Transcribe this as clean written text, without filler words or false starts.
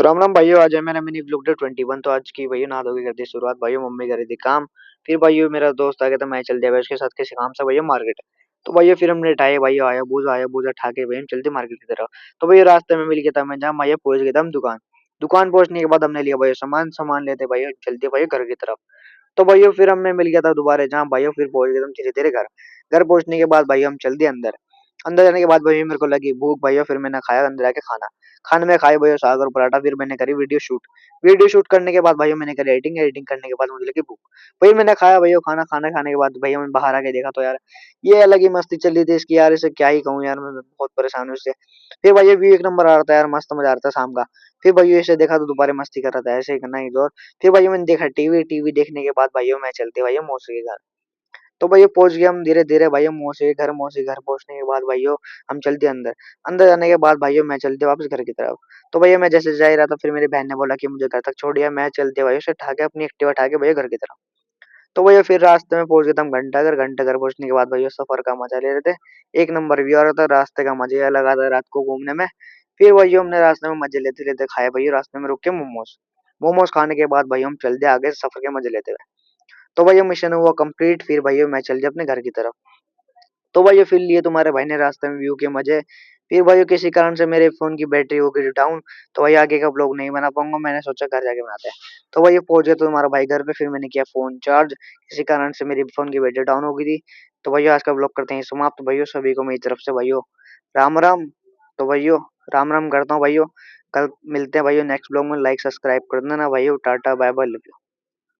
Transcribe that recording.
तो राम राम भाइयों, आज है मेरा मिनी ब्लॉग डे 21। तो आज की भाइयों नहा धो के कर दी शुरुआत। भाइयों मम्मी कर रही थी काम। फिर भाइयों मेरा दोस्त आ गया था, मैं चल दिया भाई उसके साथ किसी काम से भाइयों मार्केट। तो भाइयों फिर हमने उठाए भाइयों, आया बूझा ठा के भाई हम चलते मार्केट की तरफ। तो भाई रास्ते में मिल गया था मैं जहाँ भैया पहुंच गया था हम दुकान। दुकान पहुंचने के बाद हमने लिया भाई सामान सामान लेते भाई चलते भाई घर की तरफ। तो भाइयों फिर हमें मिल गया था दोबारा जहाँ भाइयों फिर पहुंच गए हम धीरे धीरे घर। घर पहुंचने के बाद भाई हम चल दिए अंदर। अंदर जाने के बाद भाई मेरे को लगी भूख भाइयों, फिर मैंने खाया अंदर जाके खाना। खाने में खाए भैया साग और पराठा। फिर मैंने करी वीडियो शूट। वीडियो शूट करने के बाद भाइयों मैंने करी एडिटिंग। एडिटिंग करने के बाद मुझे लगी भूख। भाई मैंने खाया भैया खाना। खाना खाने के बाद भैया मैंने बाहर आके देखा तो यार ये अलग ही मस्ती चल रही थी इसकी यार। इसे क्या ही कहूँ यार, मैं बहुत परेशान हूँ इससे। फिर भैया व्यू एक नंबर आ रहा था यार, मस्त मजा आ रहा था शाम का। फिर भैया इसे देखा तो दोबारा मस्ती कर रहा था, ऐसे ही करना ही दौर। फिर भैया मैंने देखा टीवी। टीवी देखने के बाद भाइयों मैं चलते भैया मौसी के घर। तो भैया पहुंच गए हम धीरे धीरे भैया मौसी के घर। मौसी के घर पहुंचने के बाद भाइयों हम चलते अंदर। अंदर जाने के बाद भाइयों मैं चलते वापस घर की तरफ। तो भैया मैं जैसे जा ही रहा था, फिर मेरी बहन ने बोला कि मुझे घर तक छोड़ दिया। मैं चलते भाइयों से ठाके अपनी एक्टिवा उठा के भैया घर की तरफ। तो भैया फिर रास्ते में पहुंच गए थे हम घंटा घर। घंटा घर पहुंचने के बाद भैया सफर का मजा ले रहे थे। एक नंबर व्यू आ रहा था, रास्ते का मजा अलग आता था रात को घूमने में। फिर भैया हमने रास्ते में मजे लेते लेते खाए भैया रास्ते में रुक के मोमोज। मोमोज खाने के बाद भैया हम चल दिए आगे सफर के मजे लेते हुए। तो भैया मिशन हुआ कंप्लीट। फिर भैया मैं चल दिया अपने घर की तरफ। तो भैया फिर लिए तुम्हारे भाई ने रास्ते में व्यू के मजे। फिर भैया किसी कारण से मेरे फोन की बैटरी हो गई डाउन। तो भैया आगे का ब्लॉग नहीं बना पाऊंगा, मैंने सोचा घर जाके बनाते हैं। तो भैया पहुंचे तो तुम्हारा भाई घर पे, फिर मैंने किया फोन चार्ज। किसी कारण से मेरी फोन की बैटरी डाउन हो गई थी। तो भैया आज का ब्लॉग करते हैं समाप्त। भैया सभी को मेरी तरफ से भैया राम राम। तो भैया राम राम करता हूँ भैया। कल मिलते हैं भैया नेक्स्ट ब्लॉग में। लाइक सब्सक्राइब कर देना भैया। Tata bye bye.